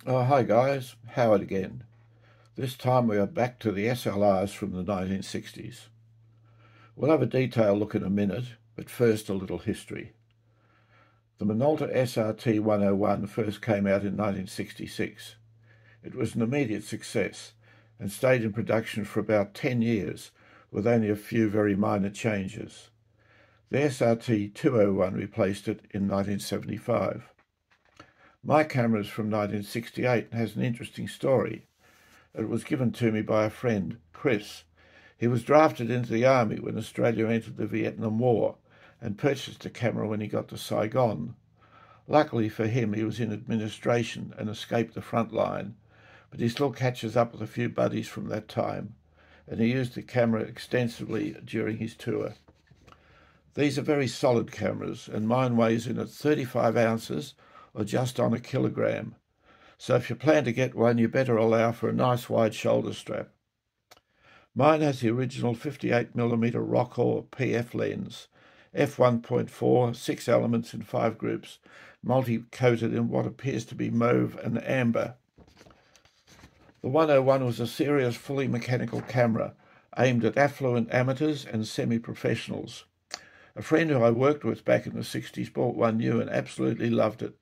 Oh, hi guys, Howard again. This time we are back to the SLRs from the 1960s. We'll have a detailed look in a minute, but first a little history. The Minolta SRT 101 first came out in 1966. It was an immediate success and stayed in production for about 10 years with only a few very minor changes. The SRT 201 replaced it in 1975. My camera is from 1968 and has an interesting story. It was given to me by a friend, Chris. He was drafted into the army when Australia entered the Vietnam War and purchased a camera when he got to Saigon. Luckily for him, he was in administration and escaped the front line, but he still catches up with a few buddies from that time, and he used the camera extensively during his tour. These are very solid cameras, and mine weighs in at 35 ounces or just on a kilogram. So if you plan to get one, you better allow for a nice wide shoulder strap. Mine has the original 58mm Rockall PF lens, f1.4, 6 elements in 5 groups, multi-coated in what appears to be mauve and amber. The 101 was a serious, fully mechanical camera aimed at affluent amateurs and semi-professionals. A friend who I worked with back in the 60s bought one new and absolutely loved it.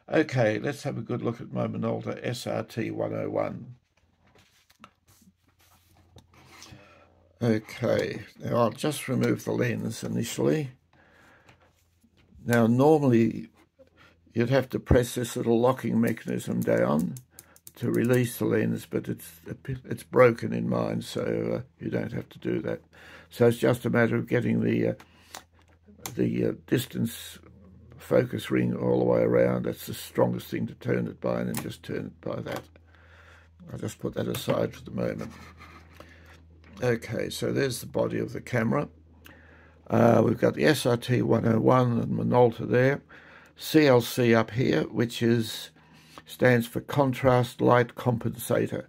Okay, let's have a good look at my Minolta SRT 101. Okay, now I'll just remove the lens initially. Now normally you'd have to press this little locking mechanism down to release the lens, but it's broken in mine, so you don't have to do that. So it's just a matter of getting the distance focus ring all the way around. That's the strongest thing to turn it by, and then just turn it by that. I'll just put that aside for the moment. Okay, so there's the body of the camera. We've got the SRT 101 and Minolta there. CLC up here, which stands for Contrast Light Compensator.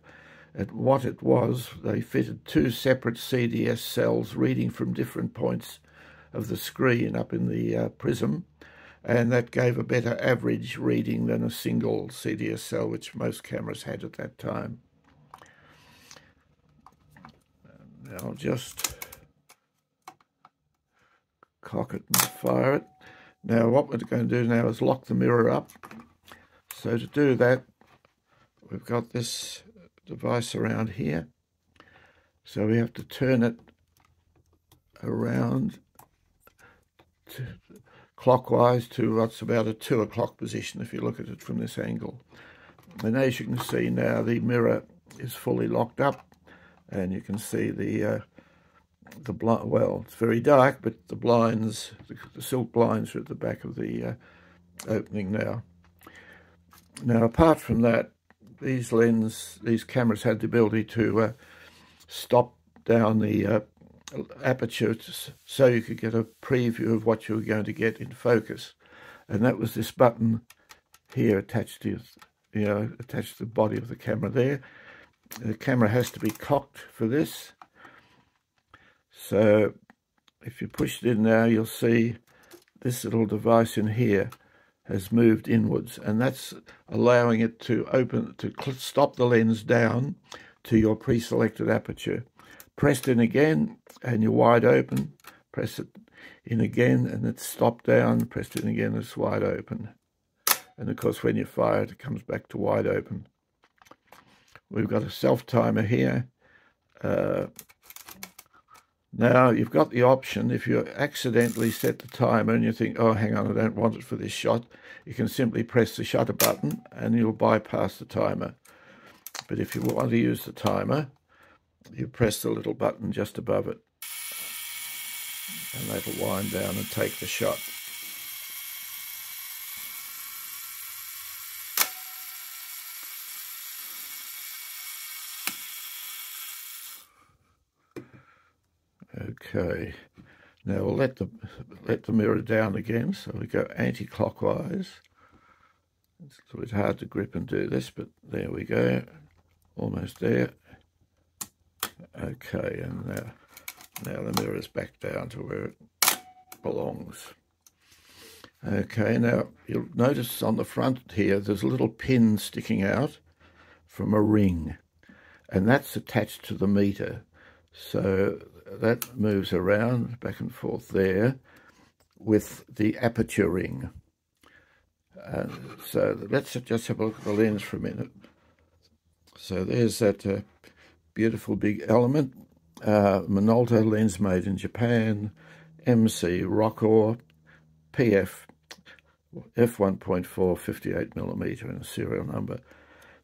And what it was, they fitted 2 separate CDS cells reading from different points of the screen up in the prism, and that gave a better average reading than a single CDS cell, which most cameras had at that time. Now I'll just cock it and fire it. Now what we're going to do now is lock the mirror up. So to do that, we've got this device around here. So we have to turn it around clockwise to what's about a 2 o'clock position if you look at it from this angle. And as you can see now, the mirror is fully locked up, and you can see the blind. Well, it's very dark, but the blinds, the silk blinds, are at the back of the opening now. Now, apart from that, these cameras had the ability to stop down the aperture so you could get a preview of what you were going to get in focus, and that was this button here attached to the body of the camera there. The camera has to be cocked for this, so if you push it in now, you'll see this little device in here has moved inwards, and that's allowing it to stop the lens down to your pre-selected aperture. Pressed in again and you're wide open. Press it in again and it's stopped down. Press it in again and it's wide open. And of course when you fire it, it comes back to wide open. We've got a self-timer here. Now you've got the option, if you accidentally set the timer and you think, oh hang on, I don't want it for this shot, you can simply press the shutter button and you'll bypass the timer. But if you want to use the timer, you press the little button just above it, and that'll wind down and take the shot. Okay, now we'll let the mirror down again, so we go anti-clockwise. It's a bit hard to grip and do this, but there we go, almost there. Okay, and now the mirror is back down to where it belongs. Okay, now you'll notice on the front here there's a little pin sticking out from a ring, and that's attached to the meter. So that moves around back and forth there with the aperture ring. So let's just have a look at the lens for a minute. So there's that beautiful big element, Minolta lens made in Japan, MC Rockor, PF f1.4 58mm and a serial number.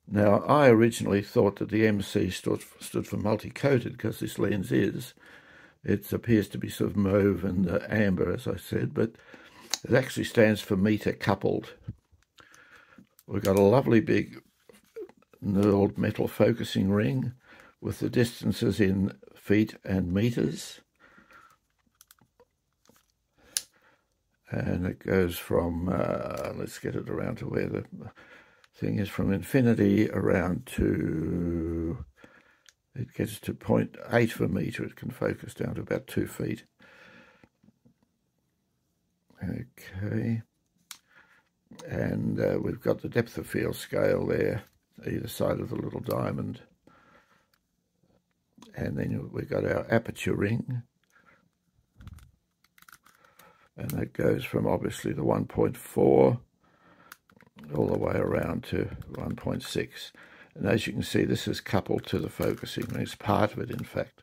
Now, I originally thought that the MC stood for multi-coated, because this lens it appears to be sort of mauve and amber, as I said, but it actually stands for meter coupled. We've got a lovely big knurled metal focusing ring with the distances in feet and meters. And it goes from, let's get it around to where the thing is, from infinity around to, it gets to 0.8 of a metre. It can focus down to about 2 feet. Okay. And we've got the depth of field scale there, either side of the little diamond. And then we've got our aperture ring. And that goes from obviously the 1.4 all the way around to 1.6. And as you can see, this is coupled to the focusing ring. It's part of it, in fact.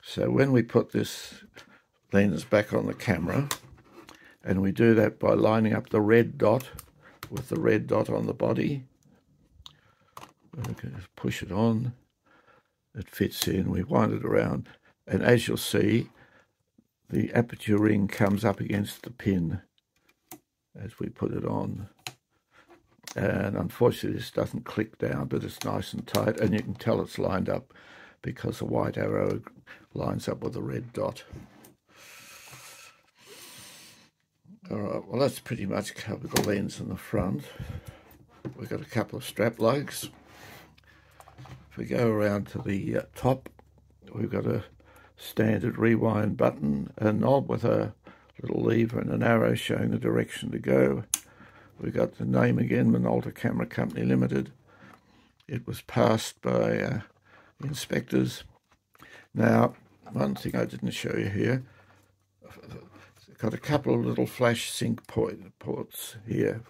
So when we put this lens back on the camera, and we do that by lining up the red dot with the red dot on the body, we can just push it on. It fits in. We wind it around, and as you'll see, the aperture ring comes up against the pin as we put it on. And unfortunately this doesn't click down, but it's nice and tight, and you can tell it's lined up because the white arrow lines up with the red dot. Alright, well that's pretty much covered the lens in the front. We've got a couple of strap lugs. If we go around to the top, we've got a standard rewind button, a knob with a little lever and an arrow showing the direction to go. We've got the name again, Minolta Camera Company Limited. It was passed by inspectors. Now, one thing I didn't show you here, it's got a couple of little flash sync ports here.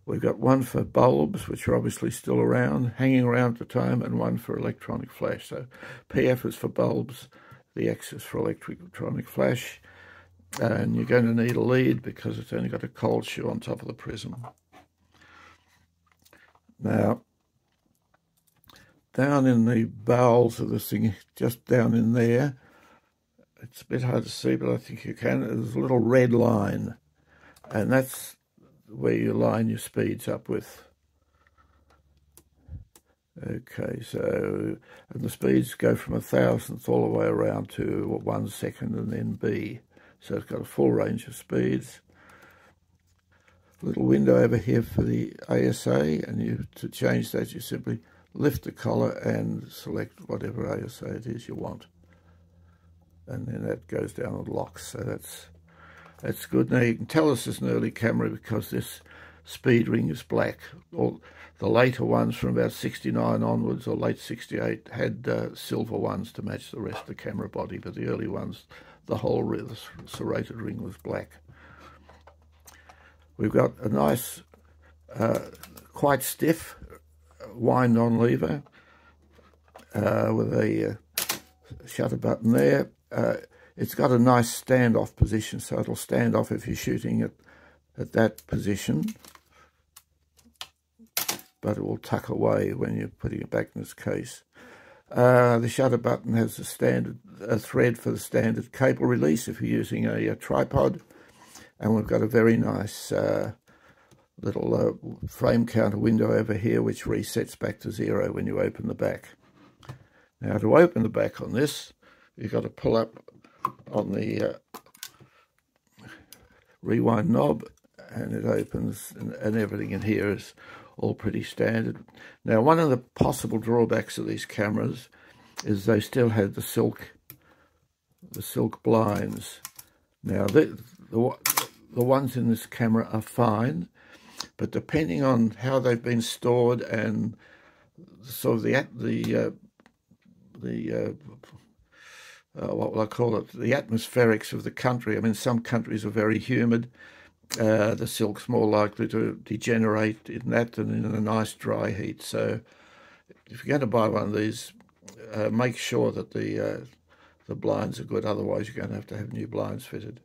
We've got one for bulbs, which are obviously still around, hanging around at the time, and one for electronic flash. So PF is for bulbs, the X is for electronic flash, and you're going to need a lead because it's only got a cold shoe on top of the prism. Now, down in the bowels of this thing, just down in there, it's a bit hard to see, but I think you can, there's a little red line, and that's where you line your speeds up with. Okay, so, and the speeds go from 1,000th all the way around to 1 second and then B. So it's got a full range of speeds. Little window over here for the ASA, and to change that you simply lift the collar and select whatever ASA it is you want. And then that goes down and locks, so that's good. Now you can tell this is an early camera because this speed ring is black. All the later ones from about 69 onwards or late 68 had silver ones to match the rest of the camera body, but the early ones, the whole the serrated ring was black. We've got a nice, quite stiff wind-on lever with a shutter button there. It's got a nice standoff position, so it'll stand off if you're shooting it at that position, but it will tuck away when you're putting it back in its case. The shutter button has a thread for the standard cable release if you're using a tripod, and we've got a very nice little frame counter window over here which resets back to 0 when you open the back. Now to open the back on this, you've got to pull up on the rewind knob and it opens, and everything in here is all pretty standard. Now one of the possible drawbacks of these cameras is they still had the silk blinds. Now the the ones in this camera are fine, but depending on how they've been stored and sort of what will I call it, the atmospherics of the country. I mean, some countries are very humid. The silk's more likely to degenerate in that than in a nice dry heat. So if you're going to buy one of these, make sure that the blinds are good. Otherwise, you're going to have new blinds fitted.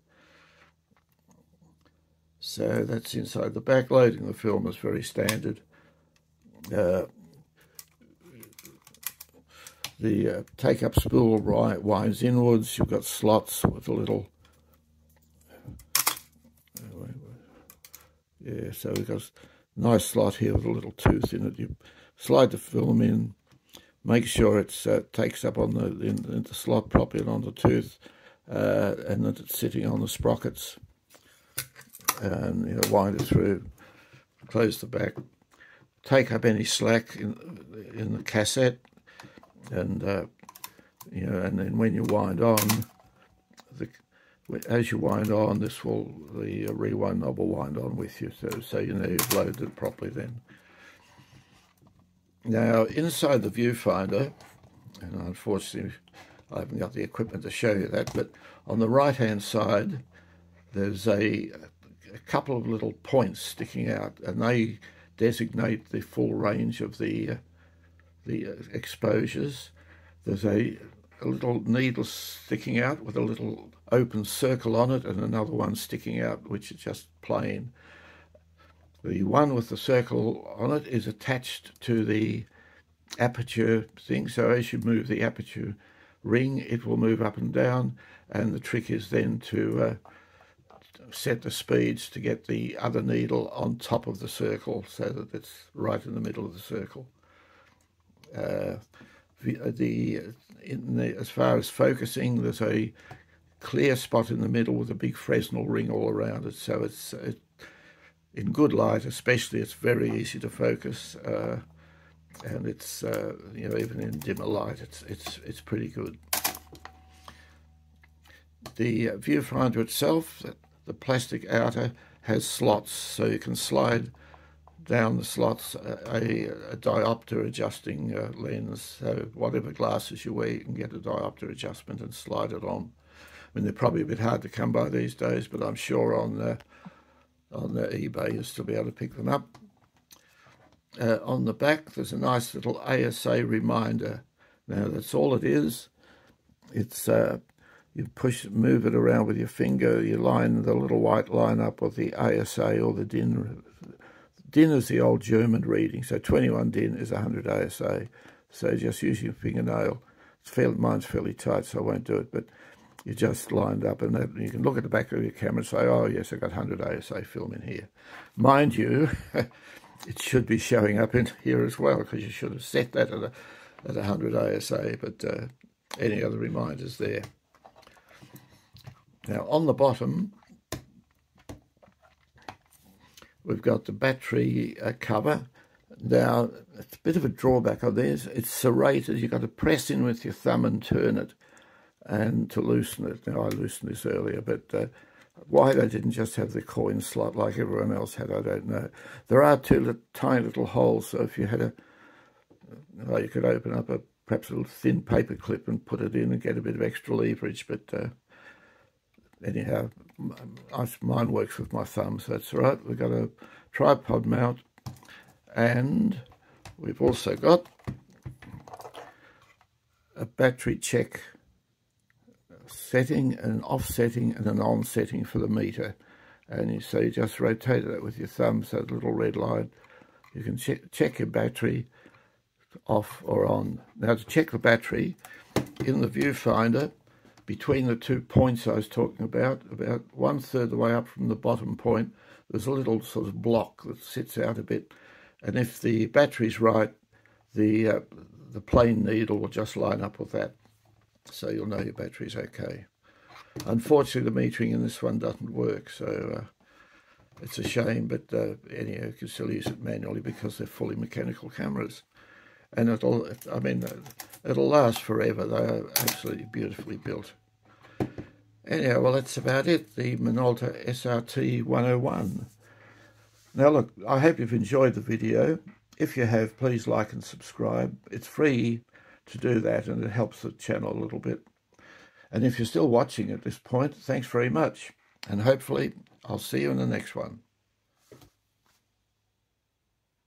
So that's inside the back. Loading the film is very standard. The take-up spool winds inwards. You've got slots with a little... Yeah, so we've got a nice slot here with a little tooth in it. You slide the film in, make sure it takes up on in the slot properly and on the tooth, and that it's sitting on the sprockets. And wind it through, close the back, take up any slack in the cassette, and and then when you wind on, as you wind on, the rewind knob will wind on with you, so you know you've loaded it properly then. Now inside the viewfinder, and unfortunately I haven't got the equipment to show you that, but on the right hand side there's a couple of little points sticking out, and they designate the full range of the exposures. There's a little needle sticking out with a little open circle on it, and another one sticking out which is just plain. The one with the circle on it is attached to the aperture thing, so as you move the aperture ring it will move up and down, and the trick is then to set the speeds to get the other needle on top of the circle so that it's right in the middle of the circle. As far as focusing, there's a clear spot in the middle with a big Fresnel ring all around it, so it's in good light especially it's very easy to focus, and it's even in dimmer light it's pretty good. The viewfinder itself, the plastic outer, has slots, so you can slide down the slots a diopter adjusting lens. So whatever glasses you wear, you can get a diopter adjustment and slide it on. I mean, they're probably a bit hard to come by these days, but I'm sure on eBay you'll still be able to pick them up. On the back there's a nice little ASA reminder. Now that's all it is. It's you move it around with your finger, you line the little white line up with the ASA or the DIN. DIN is the old German reading, so 21 DIN is 100 ASA. So just use your fingernail. Mine's fairly tight, so I won't do it, but you just lined up, and you can look at the back of your camera and say, oh yes, I've got 100 ASA film in here. Mind you, it should be showing up in here as well, because you should have set that at 100 ASA, but any other reminders there. Now on the bottom, we've got the battery cover. Now, it's a bit of a drawback on this. It's serrated. You've got to press in with your thumb and turn it, and to loosen it. Now, I loosened this earlier, but why they didn't just have the coin slot like everyone else had, I don't know. There are two tiny little holes, so if you had you could open up perhaps a little thin paper clip and put it in and get a bit of extra leverage, but anyhow, mine works with my thumb, so that's all right. We've got a tripod mount, and we've also got a battery check setting, an off setting and an on setting for the meter. And you just rotate it with your thumb, so the little red line. You can check your battery off or on. Now to check the battery, in the viewfinder, between the 2 points I was talking about 1/3 of the way up from the bottom point, there's a little sort of block that sits out a bit. And if the battery's right, the plain needle will just line up with that. So you'll know your battery's okay. Unfortunately, the metering in this one doesn't work, so it's a shame, but anyhow, you can still use it manually because they're fully mechanical cameras. And it'll last forever. They are absolutely beautifully built. Anyhow, well, that's about it, the Minolta SRT 101. Now look, I hope you've enjoyed the video. If you have, please like and subscribe. It's free to do that and it helps the channel a little bit. And if you're still watching at this point, thanks very much. And hopefully I'll see you in the next one.